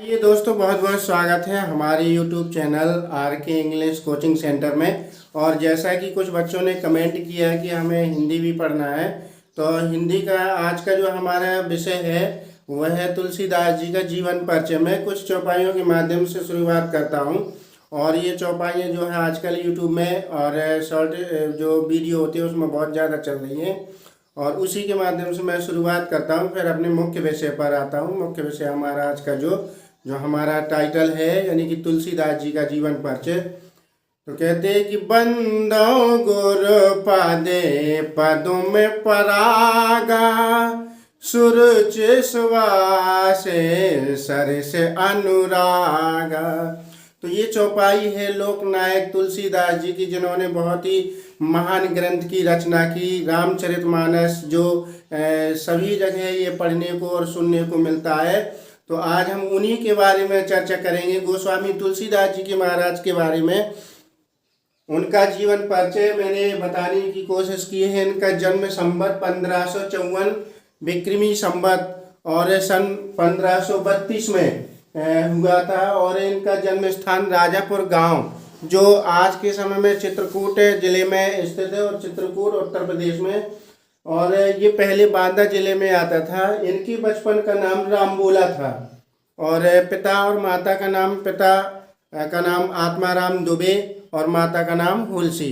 ये दोस्तों बहुत बहुत स्वागत है हमारे YouTube चैनल आर के इंग्लिश कोचिंग सेंटर में। और जैसा कि कुछ बच्चों ने कमेंट किया है कि हमें हिंदी भी पढ़ना है, तो हिंदी का आज का जो हमारा विषय है वह है तुलसीदास जी का जीवन परिचय। मैं कुछ चौपाइयों के माध्यम से शुरुआत करता हूँ और ये चौपाइयाँ जो है आजकल YouTube में और शॉर्ट जो वीडियो होती है उसमें बहुत ज़्यादा चल रही हैं और उसी के माध्यम से मैं शुरुआत करता हूँ, फिर अपने मुख्य विषय पर आता हूँ। मुख्य विषय हमारा आज का जो हमारा टाइटल है यानी कि तुलसीदास जी का जीवन परिचय। तो कहते हैं कि बंदो गुर पादे पदों में परागा, सुरुच सुवासे सर से अनुरागा। तो ये चौपाई है लोकनायक तुलसीदास जी की, जिन्होंने बहुत ही महान ग्रंथ की रचना की। रामचरितमानस जो सभी जगह ये पढ़ने को और सुनने को मिलता है, तो आज हम उन्हीं के बारे में चर्चा करेंगे। गोस्वामी तुलसीदास जी के महाराज के बारे में, उनका जीवन परिचय मैंने बताने की कोशिश की है। इनका जन्म संवत 1554 विक्रमी संवत और सन 1532 में हुआ था और इनका जन्म स्थान राजापुर गांव जो आज के समय में चित्रकूट जिले में स्थित है और चित्रकूट उत्तर प्रदेश में, और ये पहले बांदा जिले में आता था। इनकी बचपन का नाम रामबोला था और पिता और माता का नाम, पिता का नाम आत्माराम दुबे और माता का नाम हुलसी।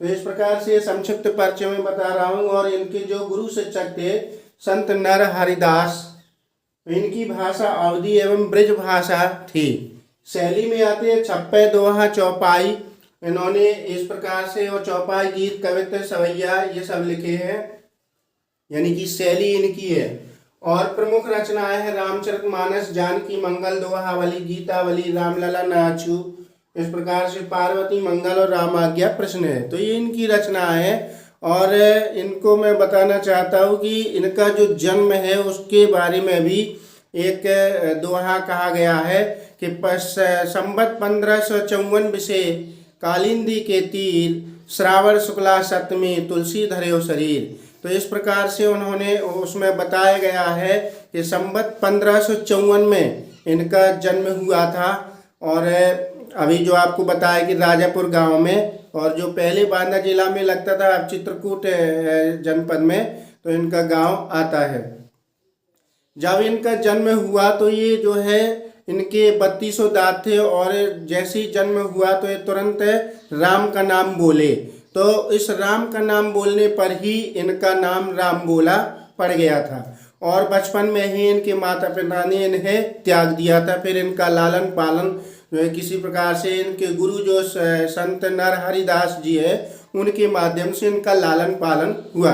तो इस प्रकार से संक्षिप्त परिचय में बता रहा हूँ। और इनके जो गुरु शिक्षक थे संत नर हरिदास, इनकी भाषा अवधी एवं ब्रज भाषा थी। शैली में आते हैं छप्पे दोहा चौपाई। इन्होंने इस प्रकार से वो चौपाई गीत कवित्व सवैया ये सब लिखे हैं, यानी कि शैली इनकी है। और प्रमुख रचनाएं हैं रामचरितमानस, जानकी मंगल, दोहावली, गीतावली, रामलला नाचू, इस प्रकार से पार्वती मंगल और रामाज्ञा प्रश्न है। तो ये इनकी रचनाएं हैं। और इनको मैं बताना चाहता हूँ कि इनका जो जन्म है उसके बारे में भी एक दोहा कहा गया है कि संवत 1554 विषय कालिंदी के तीर, श्रावण शुक्ला सप्तमी तुलसी धर्यो शरीर। तो इस प्रकार से उन्होंने उसमें बताया गया है कि संवत 1554 में इनका जन्म हुआ था। और अभी जो आपको बताया कि राजापुर गांव में, और जो पहले बांदा जिला में लगता था अब चित्रकूट जनपद में, तो इनका गांव आता है। जब इनका जन्म हुआ तो ये जो है इनके 32 दांत थे और जैसे ही जन्म हुआ तो ये तुरंत राम का नाम बोले। तो इस राम का नाम बोलने पर ही इनका नाम रामबोला पड़ गया था। और बचपन में ही इनके माता पिता ने इन्हें त्याग दिया था। फिर इनका लालन पालन किसी प्रकार से इनके गुरु जो संत नर हरिदास जी है उनके माध्यम से इनका लालन पालन हुआ।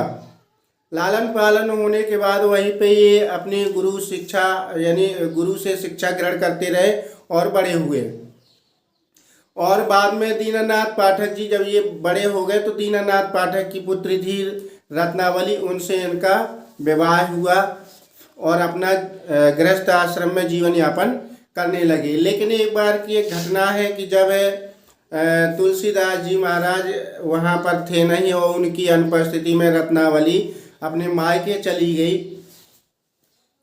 लालन पालन होने के बाद वहीं पे ये अपनी गुरु शिक्षा यानी गुरु से शिक्षा ग्रहण करते रहे और बड़े हुए। और बाद में दीनानाथ पाठक जी जब ये बड़े हो गए तो दीनानाथ पाठक की पुत्री थी रत्नावली, उनसे इनका विवाह हुआ और अपना गृहस्थ आश्रम में जीवन यापन करने लगे। लेकिन एक बार की एक घटना है कि जब तुलसीदास जी महाराज वहाँ पर थे नहीं और उनकी अनुपस्थिति में रत्नावली अपने मायके चली गई।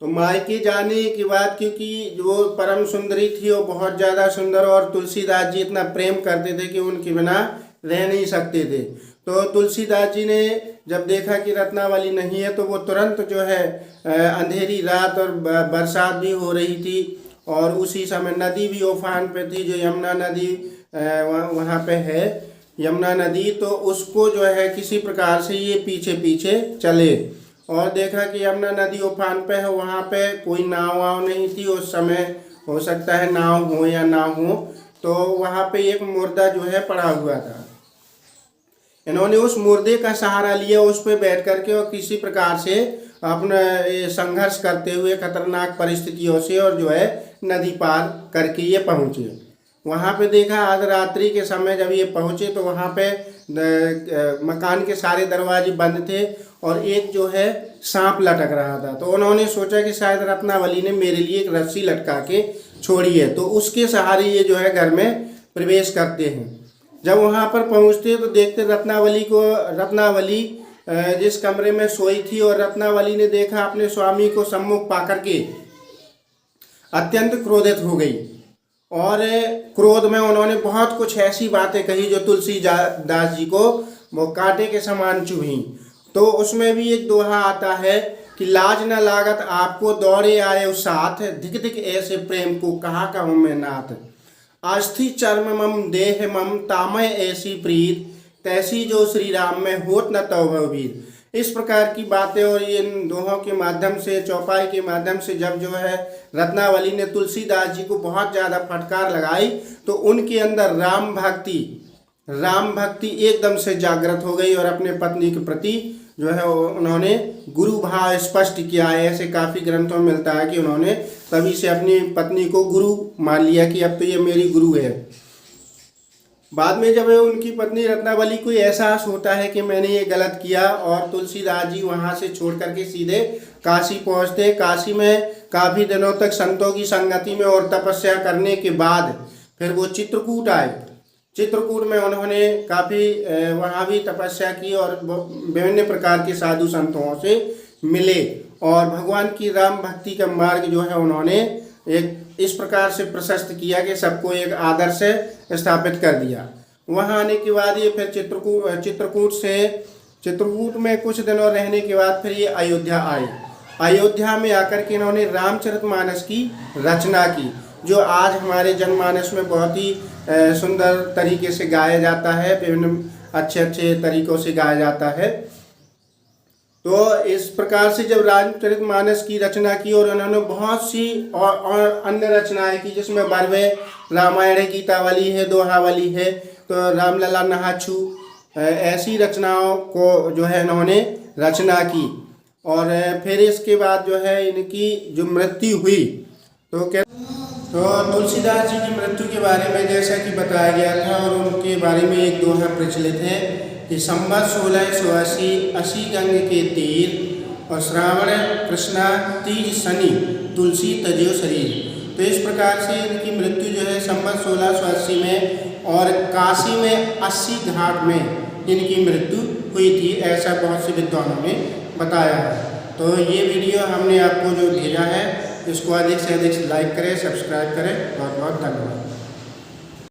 तो मायके जाने के बाद, क्योंकि जो परम सुंदरी थी वो बहुत ज़्यादा सुंदर और तुलसीदास जी इतना प्रेम करते थे कि उनके बिना रह नहीं सकते थे। तो तुलसीदास जी ने जब देखा कि रत्नावली नहीं है तो वो तुरंत जो है अंधेरी रात और बरसात भी हो रही थी और उसी समय नदी भी उफान पे थी, जो यमुना नदी वहाँ पे है यमुना नदी। तो उसको जो है किसी प्रकार से ये पीछे पीछे चले और देखा कि यमुना नदी उफान पे है। वहाँ पे कोई नाव वाव नहीं थी उस समय, हो सकता है नाव हो या ना हो। तो वहाँ पे एक मुर्दा जो है पड़ा हुआ था। इन्होंने उस मुर्दे का सहारा लिया, उस पर बैठ करके और किसी प्रकार से अपना संघर्ष करते हुए खतरनाक परिस्थितियों से और जो है नदी पार करके ये पहुँचे। वहाँ पे देखा आध रात्रि के समय जब ये पहुँचे तो वहाँ पे मकान के सारे दरवाजे बंद थे और एक जो है सांप लटक रहा था। तो उन्होंने सोचा कि शायद रत्नावली ने मेरे लिए एक रस्सी लटका के छोड़ी है, तो उसके सहारे ये जो है घर में प्रवेश करते हैं। जब वहाँ पर पहुँचते तो देखते रत्नावली जिस कमरे में सोई थी और रत्नावली ने देखा अपने स्वामी को सम्मुख पा करके अत्यंत क्रोधित हो गई और क्रोध में उन्होंने बहुत कुछ ऐसी बातें कही जो तुलसीदास जी को वो कांटे के समान चुभी। तो उसमें भी एक दोहा आता है कि लाज न लागत आपको दौड़े आए साथ, धिक धिक ऐसे प्रेम को कहा कहूँ मैं नाथ। अस्थि चर्म मम देह मम तामय ऐसी प्रीत, तैसी जो श्री राम में होत न तौ भवभीत। इस प्रकार की बातें और इन दोहों के माध्यम से, चौपाई के माध्यम से जब जो है रत्नावली ने तुलसीदास जी को बहुत ज़्यादा फटकार लगाई तो उनके अंदर राम भक्ति एकदम से जागृत हो गई और अपने पत्नी के प्रति जो है उन्होंने गुरु भाव स्पष्ट किया है। ऐसे काफ़ी ग्रंथों में मिलता है कि उन्होंने तभी से अपनी पत्नी को गुरु मान लिया कि अब तो ये मेरी गुरु है। बाद में जब उनकी पत्नी रत्नावली को एहसास होता है कि मैंने ये गलत किया और तुलसीदास जी वहाँ से छोड़ करके सीधे काशी पहुँचते। काशी में काफ़ी दिनों तक संतों की संगति में और तपस्या करने के बाद फिर वो चित्रकूट आए। चित्रकूट में उन्होंने काफ़ी वहाँ भी तपस्या की और विभिन्न प्रकार के साधु संतों से मिले और भगवान की राम भक्ति का मार्ग जो है उन्होंने एक इस प्रकार से प्रशस्त किया कि सबको एक आदर्श स्थापित कर दिया। वहाँ आने के बाद ये फिर चित्रकूट में कुछ दिनों रहने के बाद फिर ये अयोध्या आए। अयोध्या में आकर के इन्होंने रामचरितमानस की रचना की, जो आज हमारे जनमानस में बहुत ही सुंदर तरीके से गाया जाता है, विभिन्न अच्छे तरीक़ों से गाया जाता है। तो इस प्रकार से जब रामचरितमानस की रचना की और उन्होंने बहुत सी और अन्य रचनाएं की, जिसमें 12वें रामायण है, गीतावली है, दोहावली है, तो रामलला नहाछू, ऐसी रचनाओं को जो है इन्होंने रचना की। और फिर इसके बाद जो है इनकी जो मृत्यु हुई तो तुलसीदास जी की मृत्यु के बारे में जैसा कि बताया गया था और उनके बारे में एक दोहा प्रचलित है कि संवत 1680 असी गंग के तीर और श्रावण कृष्णा तीज शनि तुलसी तजो शरीर। तो इस प्रकार से इनकी मृत्यु जो है संवत 1680 में और काशी में 80 घाट में इनकी मृत्यु हुई थी, ऐसा बहुत से विद्वानों ने बताया है। तो ये वीडियो हमने आपको जो भेजा है इसको अधिक से अधिक लाइक करें, सब्सक्राइब करें। बहुत बहुत धन्यवाद।